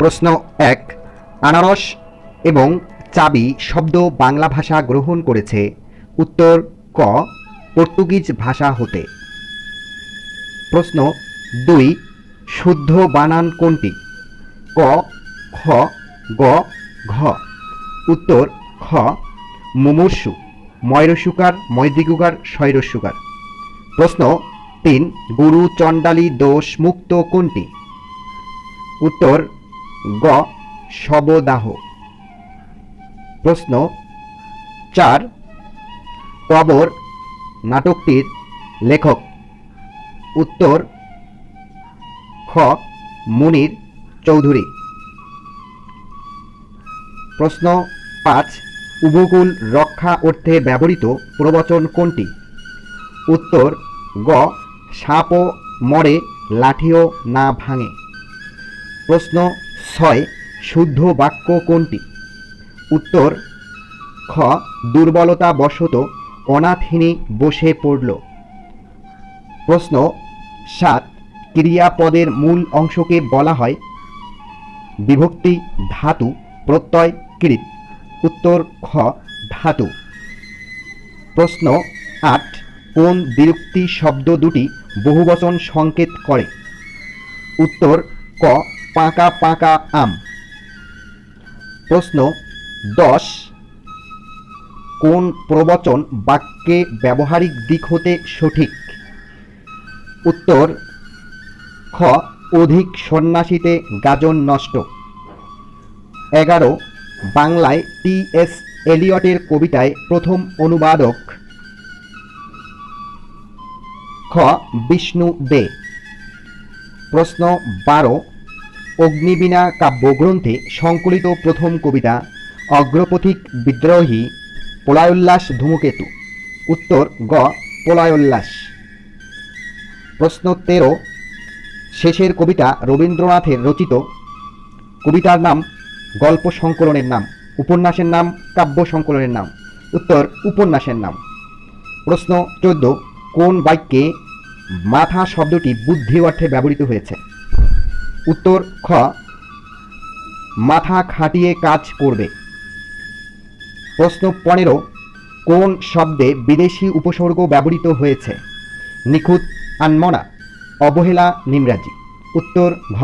প্রশ্ন 1, আনারস এবং চাবি শব্দ বাংলা ভাষা গ্রহণ করেছে। উত্তর ক, পর্তুগিজ ভাষা হতে। প্রশ্ন 2, শুদ্ধ বানান কোনটি? ক, খ, গ, ঘ। উত্তর খ, মুমূর্ষু, ময়রসুকার, ময়দিগুকার, শয়রসুকার। প্রশ্ন 3, গুরু চণ্ডালী দোষ মুক্ত কোনটি? উত্তর গ, শবদাহ। প্রশ্ন 4, কবর নাটকটির লেখক? উত্তর খ, মুনির চৌধুরী। প্রশ্ন 5, উপকূল রক্ষা অর্থে ব্যবহৃত প্রবচন কোনটি? উত্তর গ, সাপও মরে লাঠিও না ভাঙে। প্রশ্ন 6, শুদ্ধ বাক্য কোনটি? উত্তর খ, দুর্বলতা বশত অনাথিনী বসে পড়ল। প্রশ্ন 7, ক্রিয়াপদের মূল অংশকে বলা হয়? বিভক্তি, ধাতু, প্রত্যয়, কৃৎ। উত্তর খ, ধাতু। প্রশ্ন 8, কোন দ্বিরুক্তি শব্দ দুটি বহুবচন সংকেত করে? উত্তর ক, পাকা পাকা আম। প্রশ্ন 10, কোন প্রবচন বাক্যে ব্যবহারিক দিক হতে সঠিক? উত্তর খ, অধিক সন্ন্যাসীতে গাজন নষ্ট। 11, বাংলায় টি.এস. এলিয়টের কবিতায় প্রথম অনুবাদক? খ, বিষ্ণু দে। প্রশ্ন 12, অগ্নিবীণা কাব্যগ্রন্থে সংকলিত প্রথম কবিতা? অগ্রপথিক বিদ্রোহী, প্রলয়োল্লাস, ধূমকেতু। উত্তর গ, প্রলয়োল্লাস। প্রশ্ন 13, শেষের কবিতা রবীন্দ্রনাথের রচিত কবিতার নাম, গল্প সংকলনের নাম, উপন্যাসের নাম, কাব্য সংকলনের নাম? উত্তর উপন্যাসের নাম। প্রশ্ন 14, কোন বাক্যে মাথা শব্দটি বুদ্ধি অর্থে ব্যবহৃত হয়েছে? উত্তর খ, মাথা খাটিয়ে কাজ করবে। প্রশ্ন 15, কোন শব্দে বিদেশি উপসর্গ ব্যবহৃত হয়েছে? নিখুঁত, আনমনা, অবহেলা, নিমরাজি। উত্তর ঘ,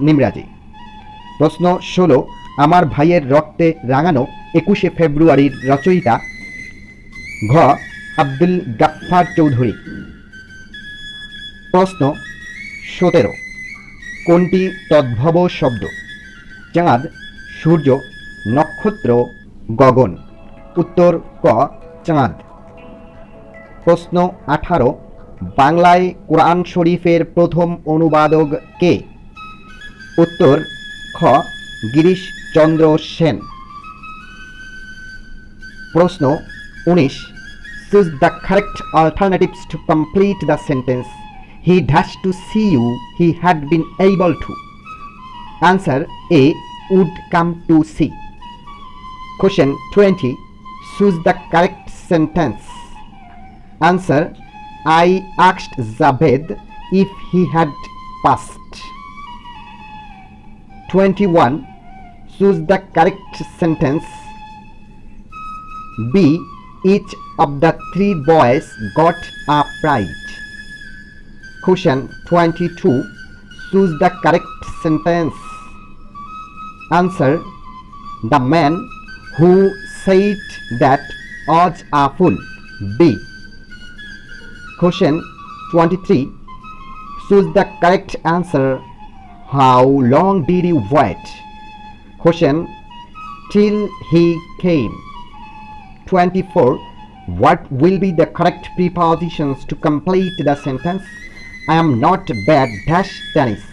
নিমরাজি। প্রশ্ন 16, আমার ভাইয়ের রক্তে রাঙানো 21শে ফেব্রুয়ারির রচয়িতা? ঘ, আব্দুল গাফফার চৌধুরী। প্রশ্ন 17, কোনটি তদ্ভব শব্দ? চাঁদ, সূর্য, নক্ষত্র, গগন। উত্তর ক, চাঁদ। প্রশ্ন 18, বাংলায় কোরআন শরীফের প্রথম অনুবাদক কে? উত্তর খ, গিরিশচন্দ্র সেন। প্রশ্ন 19, choose the correct alternatives to complete the sentence. He dashed to see you, he had been able to. Answer A, would come to see. Question 20, choose the correct sentence. Answer, I asked Zaved if he had passed. 21, choose the correct sentence. B, each of the 3 boys got a prize. Question 22, choose the correct sentence. Answer, the man who said that was a fool. B. Question 23, choose the correct answer. How long did you wait? Question, till he came. 24, what will be the correct prepositions to complete the sentence? I am not bad dash tennis.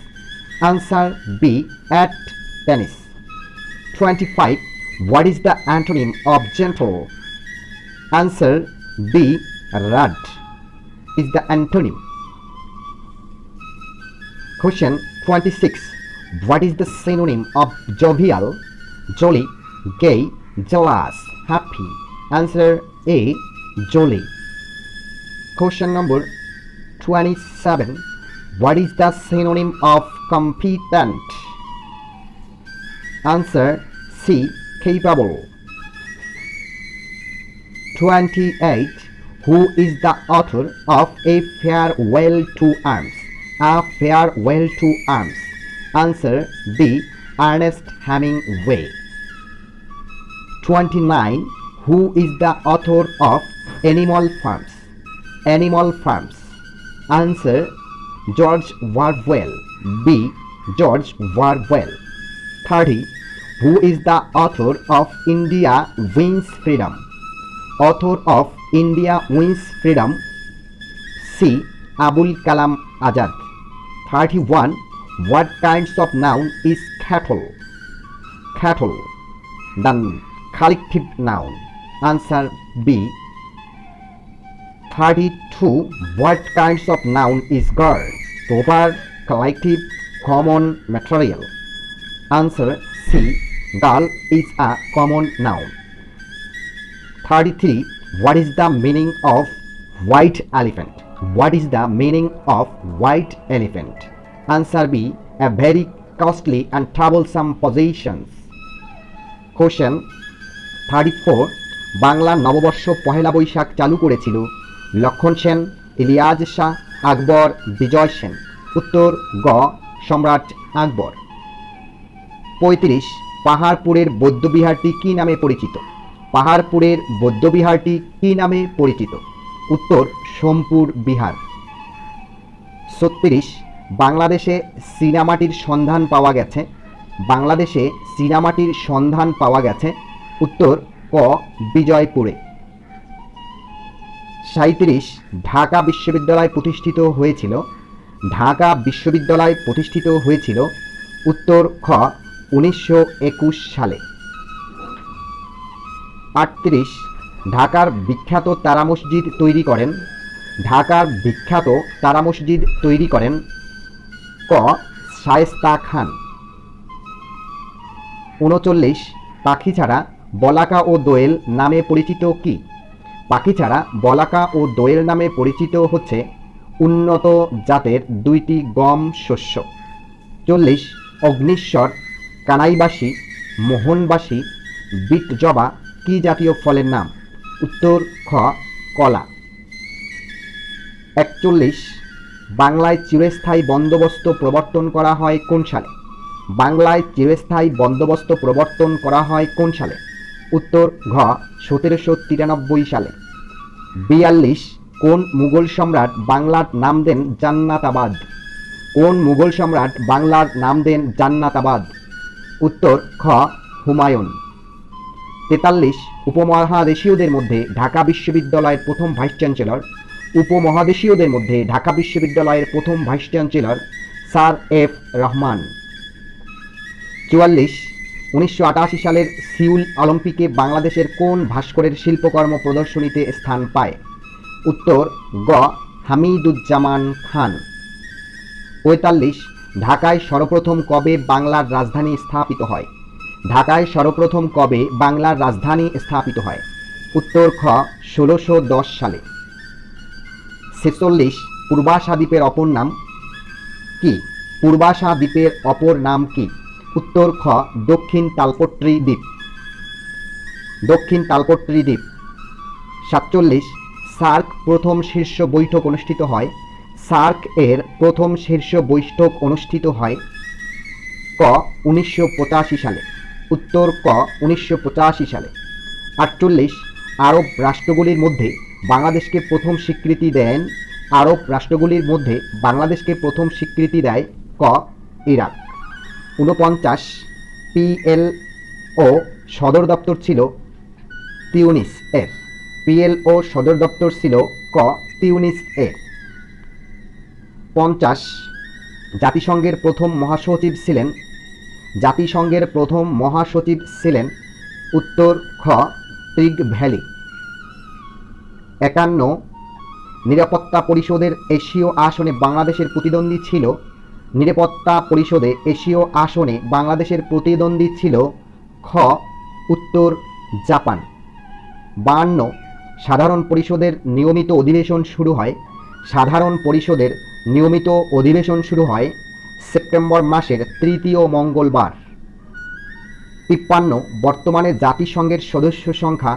Answer B, at tennis. 25, what is the antonym of gentle? Answer B, rude is the antonym. Question 26, what is the synonym of jovial? Jolly, gay, jealous, happy. Answer A, jolly. Question number 27, what is the synonym of competent? Answer C. Capable. 28. Who is the author of A Farewell to Arms? A Farewell to Arms. Answer D. Ernest Hemingway. 29. Who is the author of Animal Farms? Animal Farms. Answer George Orwell. B. George Orwell. 30. Who is the author of India Wins Freedom? Author of India Wins Freedom. C. Abul Kalam Azad. 31. What kinds of noun is cattle? Cattle. The collective noun. Answer B. 32. What kinds of noun is girl? Proper, collective, common, material. Answer C. Girl is a common noun. 33. What is the meaning of white elephant? What is the meaning of white elephant? Answer B. A very costly and troublesome possession. Question 34. Bangla নববর্ষ পহেলা বৈশাখ চালু করেছিল লক্ষণ সেন, ইলিয়াস শাহ, আকবর, বিজয় সেন। উত্তর গ. সম্রাট আকবর। 35. পাহাড়পুরের বৌদ্ধবিহারটি কী নামে পরিচিত? পাহাড়পুরের বৌদ্ধবিহারটি কী নামে পরিচিত? উত্তর সোমপুর বিহার। 36. বাংলাদেশে চীনামাটির সন্ধান পাওয়া গেছে। বাংলাদেশে চীনামাটির সন্ধান পাওয়া গেছে। উত্তর ক. বিজয়পুরে। 37. ঢাকা বিশ্ববিদ্যালয় প্রতিষ্ঠিত হয়েছিল। ঢাকা বিশ্ববিদ্যালয় প্রতিষ্ঠিত হয়েছিল। উত্তর খ. 1921 সালে। 38. ঢাকার বিখ্যাত তারা মসজিদ তৈরি করেন। ঢাকার বিখ্যাত তারা মসজিদ তৈরি করেন। ক. শায়েস্তা খান। 39. পাখি ছাড়া বলাকা ও দোয়েল নামে পরিচিত কি? পাখি ছাড়া বলাকা ও দোয়েল নামে পরিচিত হচ্ছে উন্নত জাতের দুইটি গম শস্য। 40. অগ্নিশ্বর, কানাইবাসী, মোহনবাসী, বিট জবা কি জাতীয় ফলের নাম? উত্তর খ. কলা। 41. বাংলায় চিরস্থায়ী বন্দোবস্ত প্রবর্তন করা হয় কোন সালে? বাংলায় চিরস্থায়ী বন্দোবস্ত প্রবর্তন করা হয় কোন সালে? উত্তর ঘ. 1793 সালে। 42. কোন মুঘল সম্রাট বাংলার নাম দেন জান্নাতাবাদ? কোন মুঘল সম্রাট বাংলার নাম দেন জান্নাতাবাদ? উত্তর খ. হুমায়ুন। 43. উপমহাদেশীয়দের মধ্যে ঢাকা বিশ্ববিদ্যালয়ের প্রথম ভাইস চ্যান্সেলর। উপমহাদেশীয়দের মধ্যে ঢাকা বিশ্ববিদ্যালয়ের প্রথম vice chancellor sir F Rahman. 44. 1988 সালের সিউল অলিম্পিকে বাংলাদেশের কোন ভাস্করের শিল্পকর্ম প্রদর্শনীতে স্থান পায়? উত্তর গ. হামিদুজ্জামান খান। 45. ঢাকায় সর্বপ্রথম কবে বাংলার রাজধানী স্থাপিত হয়? ঢাকায় সর্বপ্রথম কবে বাংলার রাজধানী স্থাপিত হয়? উত্তর খ. 1610 সালে। 46. পূর্বাশা দ্বীপের অপর নাম কি? পূর্বাশা দ্বীপের অপর নাম কি? উত্তর খ. দক্ষিণ তালপট্রি দ্বীপ। দক্ষিণ তালপট্রি দ্বীপ। 47. সার্ক প্রথম শীর্ষ বৈঠক অনুষ্ঠিত হয়। সার্ক এর প্রথম শীর্ষ বৈঠক অনুষ্ঠিত হয় ক. 1985 সালে। উত্তর ক. 1985 সালে। 48. আরব রাষ্ট্রগুলির মধ্যে বাংলাদেশকে প্রথম স্বীকৃতি দেন। আরব রাষ্ট্রগুলির মধ্যে বাংলাদেশকে প্রথম স্বীকৃতি দেয় ক. ইরাক। 49. PLO সদর দপ্তর ছিল তিউনিস এর। PLO সদর দপ্তর ছিল ক. তিউনিস এর। 50. জাতিসংঘের প্রথম মহাসচিব ছিলেন। জাতিসংঘের প্রথম মহাসচিব ছিলেন উত্তর খ. Trig valley. 51. নিরাপত্তা পরিষদের এশীয় আসনে বাংলাদেশের প্রতিদ্বন্দ্বী ছিল। নিরাপত্তা পরিষদে এশীয় আসনে বাংলাদেশের প্রতিদ্বন্দ্বী ছিল খ. উত্তর জাপান। 52. সাধারণ পরিষদের নিয়মিত অধিবেশন শুরু হয়। সাধারণ পরিষদের নিয়মিত অধিবেশন শুরু হয় সেপ্টেম্বর মাসের তৃতীয় মঙ্গলবার। 53 বর্তমানে জাতিসংঘের সদস্য সংখ্যা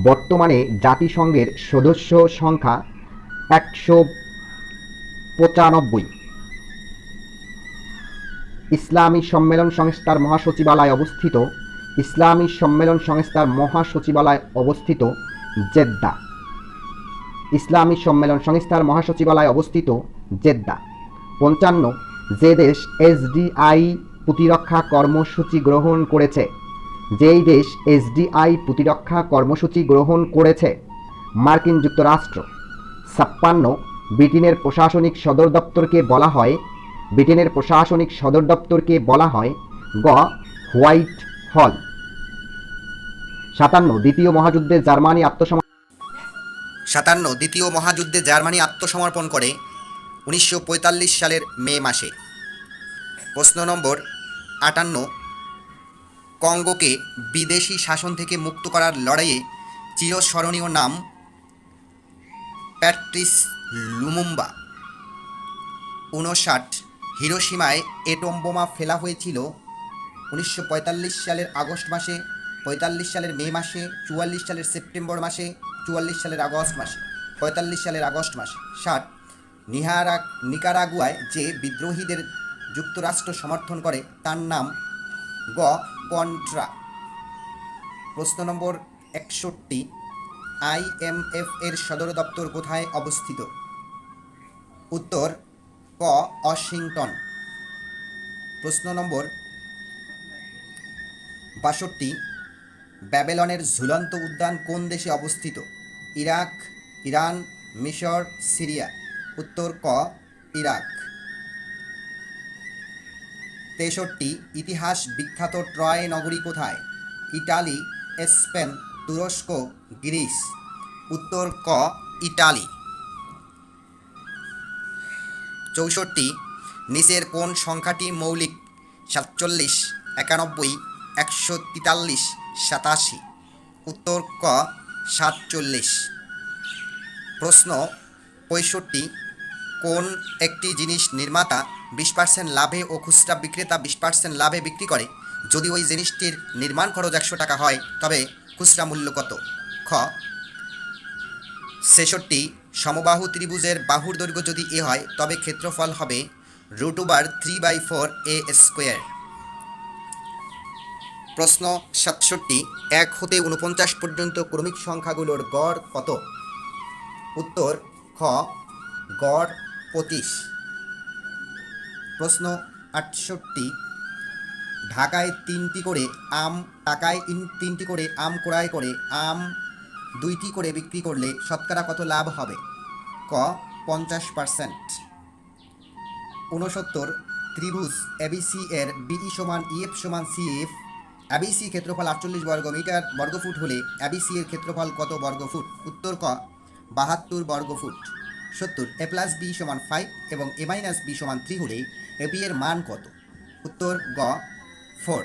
195। ইসলামী সম্মেলন সংস্থার মহাসচিবালয় জেদ্দা। ইসলামী সম্মেলন সংস্থার মহাসচিবালয় অবস্থিত জেদ্দা। 55 যে দেশ এসডিআই প্রতিরক্ষা কর্মসূচি গ্রহণ করেছে, যেই দেশ এসডিআই প্রতিরক্ষা কর্মসূচি গ্রহণ করেছে, মার্কিন যুক্তরাষ্ট্র। 56 ব্রিটেনের প্রশাসনিক সদর দপ্তরকে বলা হয় গ হোয়াইট হল। 57 দ্বিতীয় মহাযুদ্ধে জার্মানি আত্মসমর্পণ করে 1945 সালের মে মাসে। প্রশ্ন নম্বর 58 কঙ্গোকে বিদেশি শাসন থেকে মুক্ত করার লড়াইয়ে চিরস্মরণীয় নাম প্যাট্রিস লুমুম্বা। 59 হিরোশিমায় এটম বোমা ফেলা হয়েছিল 1945 সালের আগস্ট মাসে, 45 সালের মে মাসে, 44 সালের সেপ্টেম্বর মাসে, 44 সালের আগস্ট মাসে, 45 সালের আগস্ট মাসে। 60 নিকারাগুয়ায় যে বিদ্রোহীদের যুক্তরাষ্ট্র সমর্থন করে তার নাম গ কন্ট্রা। প্রশ্ন নম্বর 61 আইএমএফ এর সদর দপ্তর কোথায় অবস্থিত? উত্তর ক ওয়াশিংটন। প্রশ্ন নম্বর 62 ব্যাবিলনের ঝুলন্ত উদ্যান কোন দেশে অবস্থিত? ইরাক, ইরান, মিশর, সিরিয়া। উত্তর ক ইরাক। 63 ইতিহাস বিখ্যাত ট্রয় নগরী কোথায়? ইটালি, স্পেন, তুরস্ক, গ্রিস। উত্তর ক ইটালি। 64 নিচের কোন সংখ্যাটি মৌলিক? 47, 91, 143, 87। উত্তর ক 47। প্রশ্ন 65 কোন একটি জিনিস নির্মাতা 20% লাভে ও খুচরা বিক্রেতা 20% লাভে বিক্রি করে যদি ওই জিনিসটির নির্মাণ খরচ 100 টাকা হয় তবে খুচরা মূল্য কত? খ 66 সমবাহু ত্রিভুজের বাহুর দৈর্ঘ্য যদি এ হয় তবে ক্ষেত্রফল হবে √3/4 a স্কোয়ার। প্রশ্ন 67 1 হতে 49 পর্যন্ত ক্রমিক সংখ্যাগুলোর গড় কত? উত্তর খ গড় 25। প্রশ্ন 68 টাকায় 3টি করে আম ক্রয় করে আম 2টি করে বিক্রি করলে শতকরা কত লাভ হবে? ক 50%। 69 ত্রিভুজ এবিসি এর বিই সমান ইএফ সমান সিএফ। এবিসি ক্ষেত্রফল 48 বর্গফুট হলে এবিসি এর ক্ষেত্রফল কত বর্গফুট? উত্তর ক 72 বর্গফুট। 70 a প্লাস বি সমান 5 এবং a মাইনাস বি সমান 3 হলে এবি এর মান কত? উত্তর গ 4।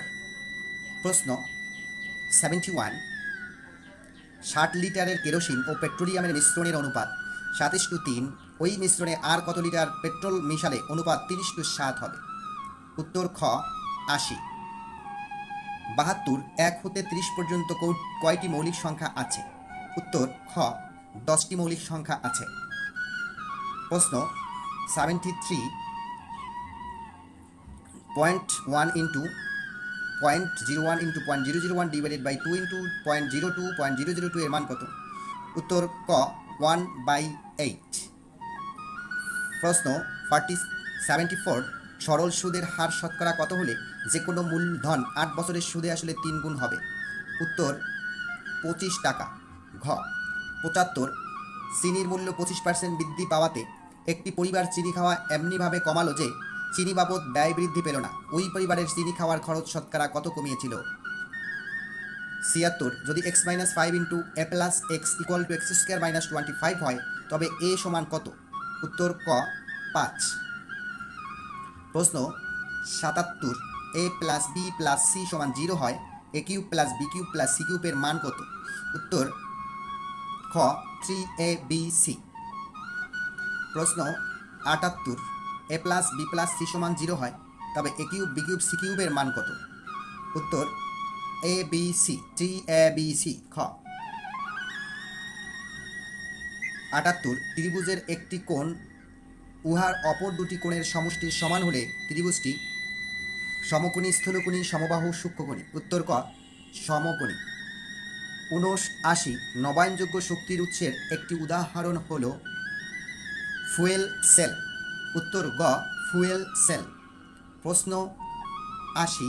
প্রশ্ন 71 60 লিটারের কেরোসিন ও পেট্রোলিয়ামের মিশ্রণের অনুপাত 7:3। ওই মিশ্রণে আর কত লিটার পেট্রোল মিশালে অনুপাত 30:7 হবে? উত্তর খ 80। 72 1 হতে 30 পর্যন্ত কয়টি মৌলিক সংখ্যা আছে? উত্তর খ 10টি মৌলিক সংখ্যা আছে। প্রশ্ন 73 0.1 into 0.01 into 0.001 divided by 2 into 0.02 এর মান কত? উত্তর ক 1/8। প্রশ্ন 74 সরল সুদের হার শতকরা কত হলে যে কোনো মূলধন 8 বছরের সুদে আসলে 3 গুণ হবে? উত্তর 25 টাকা। ঘ 75 চিনির মূল্য 25% বৃদ্ধি পাওয়াতে একটি পরিবার চিনি খাওয়া এমনিভাবে কমালো যে চিনি বাবদ ব্যয় বৃদ্ধি পেল না। ওই পরিবারের চিনি খাওয়ার খরচ শতকরা কত কমিয়েছিল? 76 যদি x - 5 into a plus x equal to x² - 25 হয় তবে a সমান কত? উত্তর ক 5। প্রশ্ন 77 a plus b plus c সমান 0 হয় a cube plus b cube plus c কিউবের মান কত? উত্তর খ 3abc। প্রশ্ন 78 a plus b plus c সমান 0 হয় তবে a cube b cube c কিউবের মান কত? উত্তর A B C, T A B C. খ ৭৮ ত্রিভুজের একটি কোণ উহার অপর দুটি কোণের সমষ্টির সমান হলে ত্রিভুজটি সমকোণী, স্থূলকোণী, সমবাহু, সূক্ষ্মকোণী। উত্তর ক সমকোণী। ৭৯ নবায়নযোগ্য শক্তির উৎসের একটি উদাহরণ হল ফুয়েল সেল। উত্তর গ ফুয়েল সেল। প্রশ্ন ৮০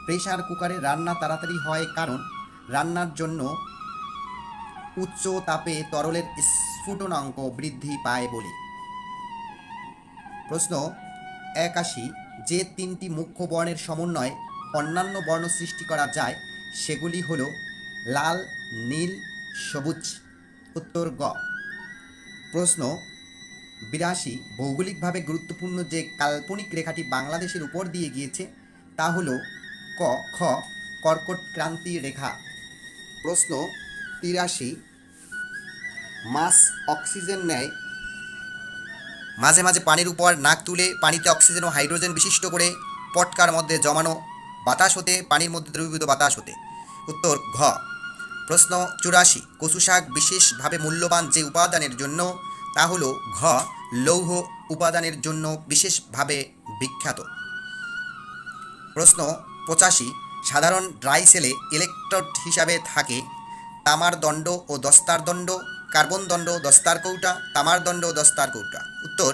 প্রেসার কুকারে রান্না তাড়াতাড়ি হয় কারণ রান্নার জন্য উচ্চ তাপে তরলের স্ফুটনাঙ্ক বৃদ্ধি পায় বলে। প্রশ্ন ৮১ যে তিনটি মুখ্য বর্ণের সমন্বয়ে অন্যান্য বর্ণ সৃষ্টি করা যায় সেগুলি হল লাল, নীল, সবুজ। উত্তর গ। প্রশ্ন ৮২ ভৌগোলিকভাবে গুরুত্বপূর্ণ যে কাল্পনিক রেখাটি বাংলাদেশের উপর দিয়ে গিয়েছে তা হল ক খ কর্কট ক্রান্তি রেখা। প্রশ্ন ৮৩ মাছ অক্সিজেন নেয়, মাঝে মাঝে পানির উপর নাক তুলে পানিতে অক্সিজেন ও হাইড্রোজেন বিশিষ্ট করে পটকার মধ্যে জমানো বাতাস হতে, পানির মধ্যে দ্রবীভূত বাতাস হতে। উত্তর ঘ। প্রশ্ন ৮৪ কচু শাক বিশেষভাবে মূল্যবান যে উপাদানের জন্য তা হল ঘ লৌহ উপাদানের জন্য বিশেষভাবে বিখ্যাত। প্রশ্ন ৮৫ সাধারণ ড্রাই সেলে ইলেকট্রোড হিসাবে থাকে তামার দণ্ড ও দস্তার দণ্ড, কার্বন দণ্ড ও দস্তার কৌটা, তামার দণ্ড ও দস্তার কৌটা। উত্তর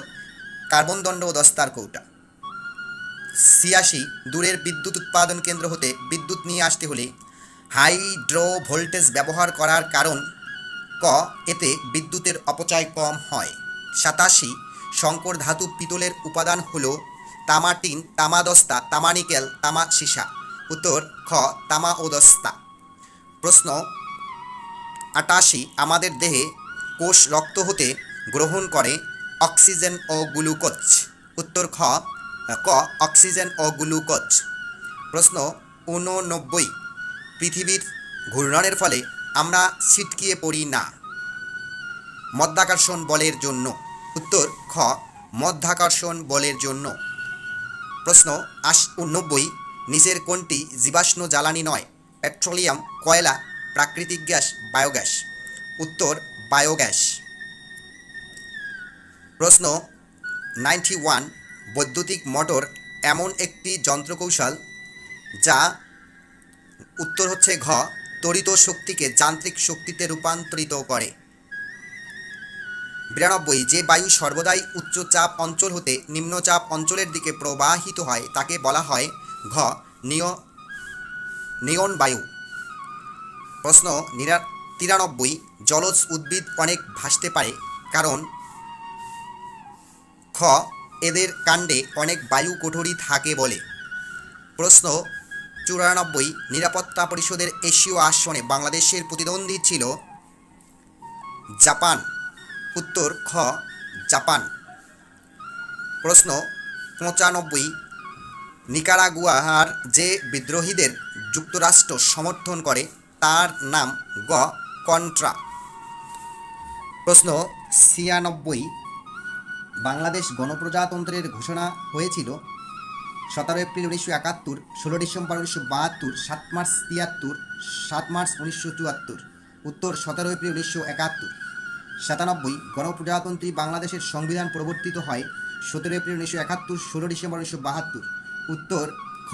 কার্বন দণ্ড ও দস্তার কৌটা। ৮৬ দূরের বিদ্যুৎ উৎপাদন কেন্দ্র হতে বিদ্যুৎ নিয়ে আসতে হলে হাইড্রো ভোল্টেজ ব্যবহার করার কারণ ক এতে বিদ্যুতের অপচয় কম হয়। ৮৭ সংকর ধাতু পিতলের উপাদান হল তামা টিন, তামা দস্তা, তামা নিকেল, তামা সীসা। উত্তর খ তামা ও দস্তা। প্রশ্ন ৮৮ আমাদের দেহে কোষ রক্ত হতে গ্রহণ করে অক্সিজেন ও গ্লুকোজ। উত্তর খ ক অক্সিজেন ও গ্লুকোজ। প্রশ্ন ৮৯ পৃথিবীর ঘূর্ণনের ফলে আমরা ছিটকিয়ে পড়ি না মধ্যাকর্ষণ বলের জন্য। উত্তর খ মধ্যাকর্ষণ বলের জন্য। প্রশ্ন ৯০ নিচের কোনটি জীবাশ্ম জ্বালানি নয়? পেট্রোলিয়াম, কয়লা, প্রাকৃতিক গ্যাস, বায়োগ্যাস। উত্তর বায়োগ্যাস। প্রশ্ন ৯১ বৈদ্যুতিক মোটর এমন একটি যন্ত্রকৌশল যা উত্তর হচ্ছে ঘ তড়িৎ শক্তিকে যান্ত্রিক শক্তিতে রূপান্তরিত করে। ৯২ যে বায়ু সর্বদাই উচ্চচাপ অঞ্চল হতে নিম্নচাপ অঞ্চলের দিকে প্রবাহিত হয় তাকে বলা হয় ঘ নিয়ন বায়ু। প্রশ্ন ৯৩ জলজ উদ্ভিদ অনেক ভাসতে পারে কারণ খ এদের কাণ্ডে অনেক বায়ু কোঠরি থাকে বলে। প্রশ্ন ৯৪ নিরাপত্তা পরিষদের এশীয় আসনে বাংলাদেশের প্রতিদ্বন্দ্বী ছিল জাপান। উত্তর খ জাপান। প্রশ্ন ৯৫ নিকারাগুয়ার যে বিদ্রোহীদের যুক্তরাষ্ট্র সমর্থন করে তার নাম গ কন্ট্রা। প্রশ্ন ৯৬ বাংলাদেশ গণপ্রজাতন্ত্রের ঘোষণা হয়েছিল ১৭ এপ্রিল ১৯৭১, ১৬ ডিসেম্বর ১৯৭২, ৭ মার্চ ৭৩, ৭ মার্চ ১৯৭৪। উত্তর ১৭ এপ্রিল ১৯৭১। ৯৭ গণপ্রজাতন্ত্রী বাংলাদেশের সংবিধান প্রবর্তিত হয় ১৭ এপ্রিল ১৯৭১, ১৬ ডিসেম্বর ১৯৭২। উত্তর খ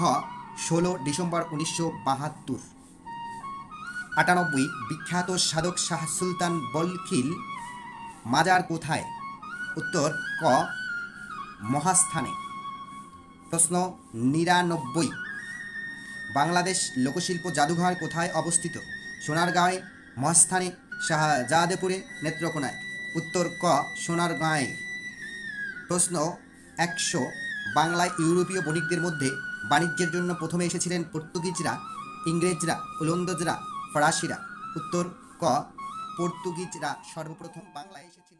১৬ ডিসেম্বর ১৯৭২। ৯৮ বিখ্যাত সাধক শাহ সুলতান বলখিল মাজার কোথায়? উত্তর ক মহাস্থানে। প্রশ্ন ৯৯ বাংলাদেশ লোকশিল্প জাদুঘর কোথায় অবস্থিত? সোনারগাঁয়ে, মহাস্থানে, শাহজাদপুরে, নেত্রকোনায়। উত্তর ক সোনারগাঁয়ে। প্রশ্ন ১০০ বাংলায় ইউরোপীয় বণিকদের মধ্যে বাণিজ্যের জন্য প্রথমে এসেছিলেন পর্তুগিজরা, ইংরেজরা, ওলন্দাজরা, ফরাসিরা। উত্তর ক পর্তুগিজরা সর্বপ্রথম বাংলায় এসেছিল।